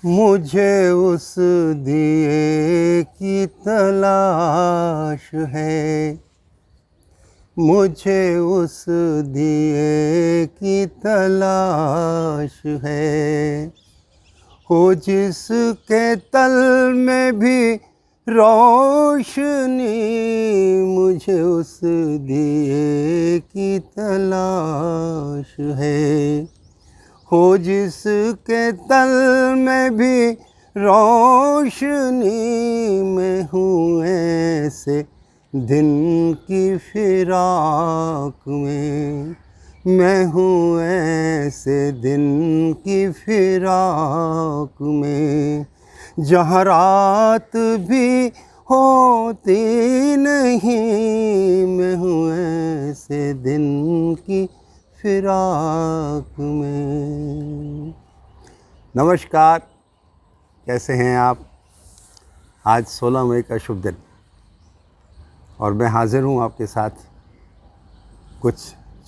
मुझे उस दिए की तलाश है, मुझे उस दिए की तलाश है, हो जिसके तल में भी रोशनी, मुझे उस दिए की तलाश है, हो जिसके तल में भी रोशनी। मैं हूँ ऐसे दिन की फिराक में, मैं हूँ ऐसे दिन की फिराक में, जहाँ रात भी होती नहीं। मैं हूँ ऐसे दिन की फिराक में। नमस्कार, कैसे हैं आप? आज 16 मई का शुभ दिन और मैं हाज़िर हूँ आपके साथ कुछ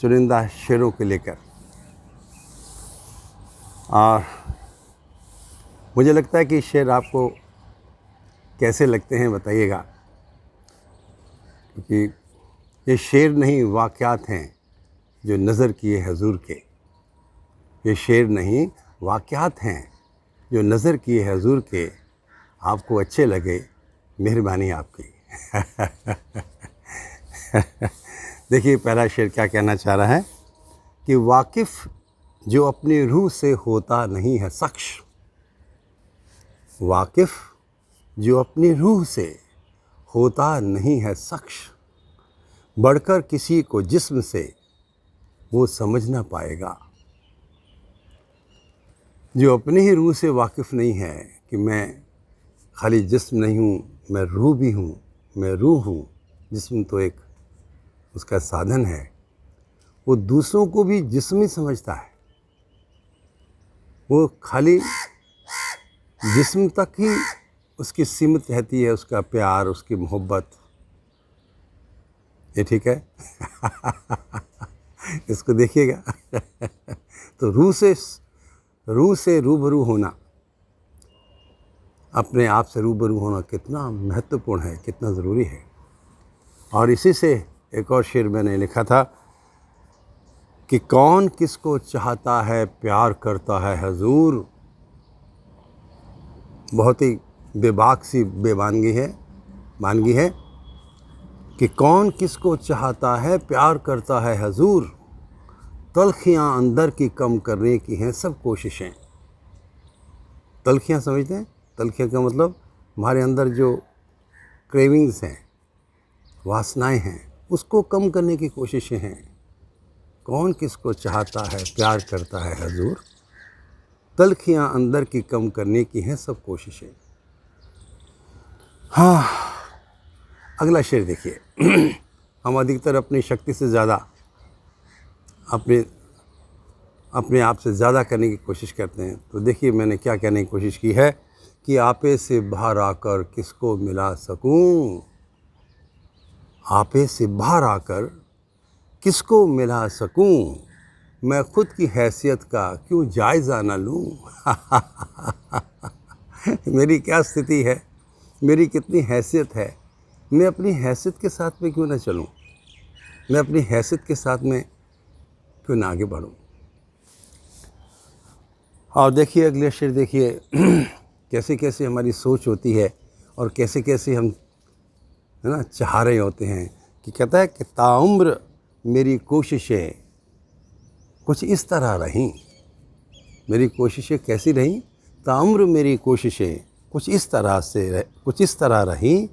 चुनिंदा शेरों के लेकर। और मुझे लगता है कि शेर आपको कैसे लगते हैं बताइएगा, क्योंकि ये शेर नहीं वाक़यात हैं जो नज़र किए हुज़ूर के। ये शेर नहीं वाक़यात हैं जो नज़र किए हुज़ूर के। आपको अच्छे लगे, मेहरबानी आपकी। देखिए पहला शेर क्या कहना चाह रहा है कि वाकिफ़ जो अपनी रूह से होता नहीं है शख्स, वाकिफ़ जो अपनी रूह से होता नहीं है शख्स, बढ़कर किसी को जिस्म से वो समझ ना पाएगा। जो अपनी ही रूह से वाकिफ़ नहीं है कि मैं खाली जिस्म नहीं हूँ, मैं रूह भी हूँ, मैं रूह हूँ। जिस्म तो एक उसका साधन है, वो दूसरों को भी जिस्म ही समझता है। वो खाली जिस्म तक ही उसकी सीमित रहती है, उसका प्यार, उसकी मोहब्बत। ये ठीक है? इसको देखिएगा। तो रूह से रूबरू होना, अपने आप से रूबरू होना कितना महत्वपूर्ण है, कितना ज़रूरी है। और इसी से एक और शेर मैंने लिखा था कि कौन किसको चाहता है प्यार करता है हुज़ूर। बहुत ही बेबाक सी बेवानगी है कि कौन किसको चाहता है प्यार करता है हुज़ूर। तलखियाँ अंदर की कम करने की हैं सब कोशिशें। तलखियाँ समझते हैं? तलखियाँ का मतलब हमारे अंदर जो क्रेविंग्स हैं, वासनाएं हैं, उसको कम करने की कोशिशें हैं। कौन किसको चाहता है प्यार करता है हुज़ूर। तलखियाँ अंदर की कम करने की हैं सब कोशिशें। हाँ, अगला शेर देखिए। हम अधिकतर अपनी शक्ति से ज़्यादा अपने आप से ज़्यादा करने की कोशिश करते हैं। तो देखिए मैंने क्या कहने की कोशिश की है कि आपे से बाहर आकर किसको मिला सकूं। आपे से बाहर आकर किसको मिला सकूं। मैं खुद की हैसियत का क्यों जायज़ा ना लूं। मेरी क्या स्थिति है, मेरी कितनी हैसियत है, मैं अपनी हैसियत के साथ में क्यों ना चलूं, मैं अपनी हैसियत के साथ में क्यों ना आगे बढ़ूं। और देखिए अगले शेर देखिए। कैसे कैसे हमारी सोच होती है और कैसे कैसे हम है ना चाह रहे होते हैं कि कहता है कि ताउम्र मेरी कोशिशें कुछ इस तरह रहीं। मेरी कोशिशें कैसी रहीं? ताउम्र मेरी कोशिशें कुछ इस तरह रहीं।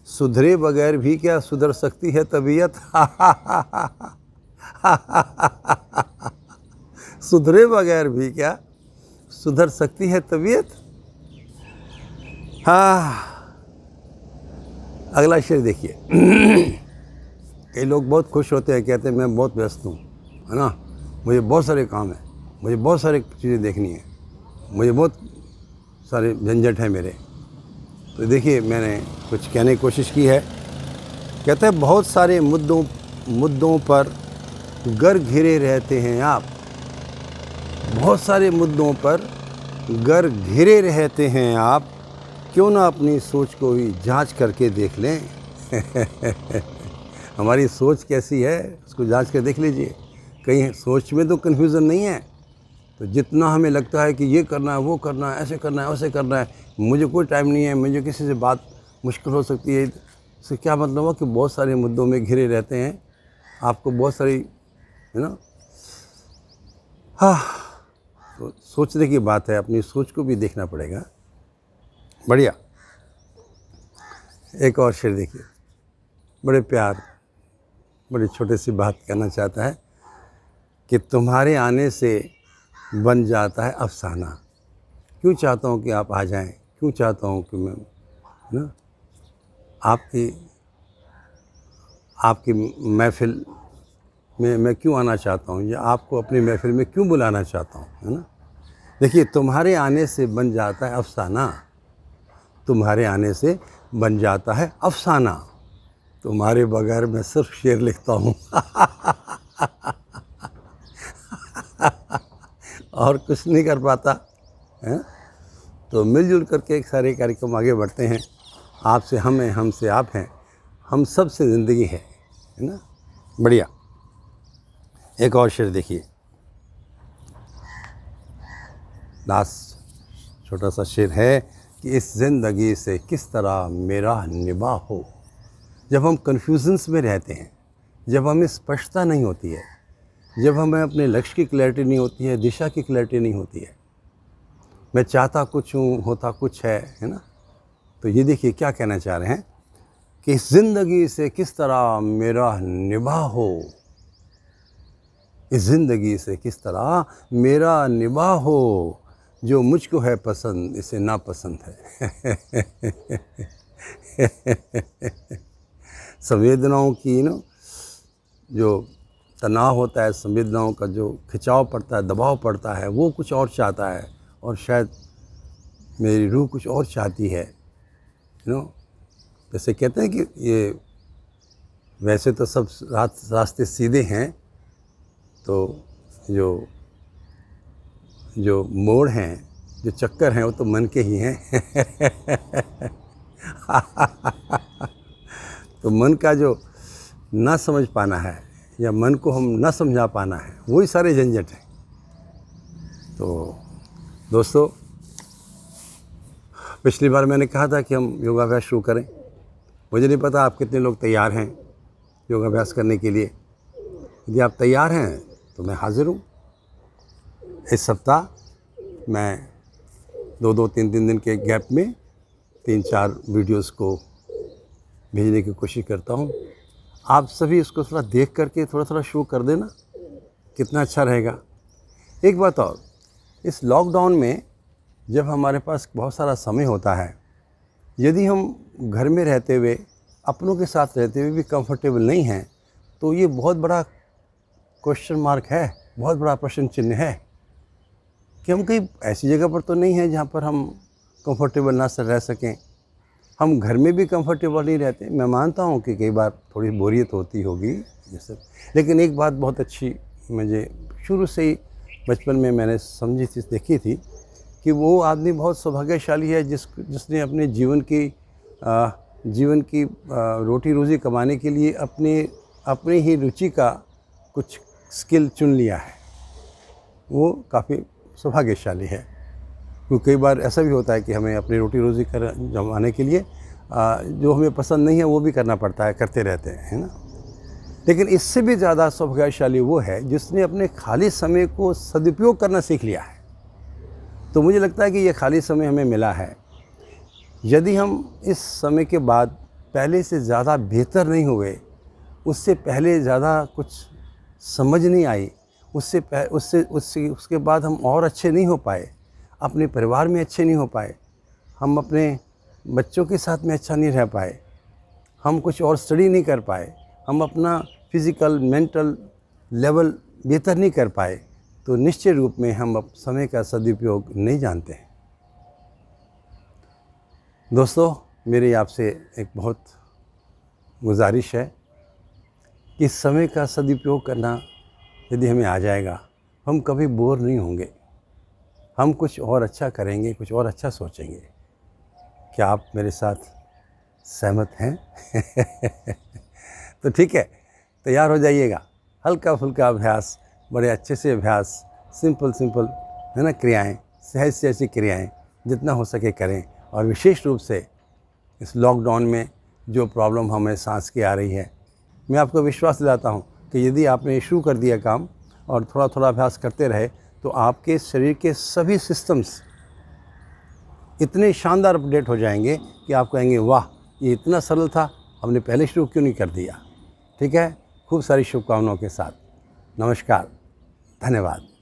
सुधरे बगैर भी क्या सुधर सकती है तबीयत। सुधरे बगैर भी क्या सुधर सकती है तबीयत। हाँ, अगला शेर देखिए। कई लोग बहुत खुश होते हैं, कहते हैं मैं बहुत व्यस्त हूँ, है ना, मुझे बहुत सारे काम हैं, मुझे बहुत सारी चीज़ें देखनी है, मुझे बहुत सारे झंझट हैं मेरे। तो देखिए मैंने कुछ कहने की कोशिश की है। कहते हैं बहुत सारे मुद्दों पर गर घिरे रहते हैं आप। बहुत सारे मुद्दों पर गर घिरे रहते हैं आप, क्यों ना अपनी सोच को भी जांच करके देख लें। हमारी सोच कैसी है उसको जांच कर देख लीजिए, कहीं सोच में तो कन्फ्यूज़न नहीं है। तो जितना हमें लगता है कि ये करना है, वो करना है, ऐसे करना है, वैसे करना है, मुझे कोई टाइम नहीं है, मुझे किसी से बात मुश्किल हो सकती है, इससे क्या मतलब हुआ कि बहुत सारे मुद्दों में घिरे रहते हैं। आपको बहुत सारी है ना, हाँ, तो सोचने की बात है, अपनी सोच को भी देखना पड़ेगा। बढ़िया। एक और शेर देखिए, बड़े प्यार, बड़ी छोटी सी बात कहना चाहता है कि तुम्हारे आने से बन जाता है अफसाना। क्यों चाहता हूँ कि आप आ जाएं, क्यों चाहता हूँ कि मैं ना आपकी आपकी महफ़िल में मैं क्यों आना चाहता हूँ, या आपको अपनी महफ़िल में क्यों बुलाना चाहता हूँ, है ना। देखिए, तुम्हारे आने से बन जाता है अफसाना, तुम्हारे आने से बन जाता है अफसाना, तुम्हारे बगैर मैं सिर्फ शेर लिखता हूँ। और कुछ नहीं कर पाता हैं। तो मिलजुल करके एक सारे कार्यक्रम आगे बढ़ते हैं। आपसे हम हैं, हमसे आप हैं, हम सब से ज़िंदगी है ना। बढ़िया। एक और शेर देखिए, लास्ट छोटा सा शेर है कि इस ज़िंदगी से किस तरह मेरा निभाह हो। जब हम कन्फ्यूजन्स में रहते हैं, जब हमें स्पष्टता नहीं होती है, जब हमें अपने लक्ष्य की क्लैरिटी नहीं होती है, दिशा की क्लैरिटी नहीं होती है, मैं चाहता कुछ हूँ, होता कुछ है ना। तो ये देखिए क्या कहना चाह रहे हैं कि इस ज़िंदगी से किस तरह मेरा निभाह हो, इस ज़िंदगी से किस तरह मेरा निभाह हो, जो मुझको है पसंद इसे नापसंद है। संवेदनाओं की ना जो तनाव होता है, संवेदनाओं का जो खिंचाव पड़ता है, दबाव पड़ता है, वो कुछ और चाहता है, और शायद मेरी रूह कुछ और चाहती है, जैसे कहते हैं कि ये वैसे तो सब रास्ते सीधे हैं, तो जो जो मोड़ हैं, जो चक्कर हैं, वो तो मन के ही हैं। तो मन का जो ना समझ पाना है, या मन को हम ना समझा पाना है, वही सारे झंझट हैं। तो दोस्तों, पिछली बार मैंने कहा था कि हम योगाभ्यास शुरू करें। मुझे नहीं पता आप कितने लोग तैयार हैं योगाभ्यास करने के लिए। यदि आप तैयार हैं तो मैं हाज़िर हूँ। इस सप्ताह मैं 2-3 दिन के गैप में 3-4 वीडियोस को भेजने की कोशिश करता हूँ। आप सभी इसको थोड़ा देख करके थोड़ा शुरू कर देना, कितना अच्छा रहेगा। एक बात और, इस लॉकडाउन में जब हमारे पास बहुत सारा समय होता है, यदि हम घर में रहते हुए, अपनों के साथ रहते हुए भी कंफर्टेबल नहीं हैं, तो ये बहुत बड़ा क्वेश्चन मार्क है, बहुत बड़ा प्रश्न चिन्ह है कि हम कहीं ऐसी जगह पर तो नहीं हैं जहाँ पर हम कंफर्टेबल ना रह सकें। हम घर में भी कंफर्टेबल नहीं रहते। मैं मानता हूँ कि कई बार थोड़ी बोरियत होती होगी जैसे, लेकिन एक बात बहुत अच्छी मुझे शुरू से ही बचपन में मैंने समझी थी, देखी थी, कि वो आदमी बहुत सौभाग्यशाली है जिसने अपने जीवन की रोटी रोज़ी कमाने के लिए अपनी ही रुचि का कुछ स्किल चुन लिया है। वो काफ़ी सौभाग्यशाली है, क्योंकि कई बार ऐसा भी होता है कि हमें अपनी रोटी रोज़ी जमाने के लिए जो हमें पसंद नहीं है वो भी करना पड़ता है, करते रहते हैं, है ना। लेकिन इससे भी ज़्यादा सौभाग्यशाली वो है जिसने अपने खाली समय को सदुपयोग करना सीख लिया है। तो मुझे लगता है कि ये खाली समय हमें मिला है, यदि हम इस समय के बाद पहले से ज़्यादा बेहतर नहीं हुए, उससे पहले ज़्यादा कुछ समझ नहीं आई, उसके बाद हम और अच्छे नहीं हो पाए, अपने परिवार में अच्छे नहीं हो पाए, हम अपने बच्चों के साथ में अच्छा नहीं रह पाए, हम कुछ और स्टडी नहीं कर पाए, हम अपना फिज़िकल मेंटल लेवल बेहतर नहीं कर पाए, तो निश्चित रूप में हम अब समय का सदुपयोग नहीं जानते हैं। दोस्तों, मेरी आपसे एक बहुत गुजारिश है कि समय का सदुपयोग करना यदि हमें आ जाएगा, हम कभी बोर नहीं होंगे। हम कुछ और अच्छा करेंगे, कुछ और अच्छा सोचेंगे। क्या आप मेरे साथ सहमत हैं? तो ठीक है, तैयार हो जाइएगा। हल्का फुल्का अभ्यास, बड़े अच्छे से अभ्यास, सिंपल सिंपल है ना क्रियाएं, सहज से ऐसी क्रियाएं जितना हो सके करें। और विशेष रूप से इस लॉकडाउन में जो प्रॉब्लम हमें सांस की आ रही है, मैं आपको विश्वास दिलाता हूँ कि यदि आपने शुरू कर दिया काम और थोड़ा थोड़ा अभ्यास करते रहे तो आपके शरीर के सभी सिस्टम्स इतने शानदार अपडेट हो जाएंगे कि आप कहेंगे वाह, ये इतना सरल था, हमने पहले शुरू क्यों नहीं कर दिया। ठीक है, खूब सारी शुभकामनाओं के साथ नमस्कार, धन्यवाद।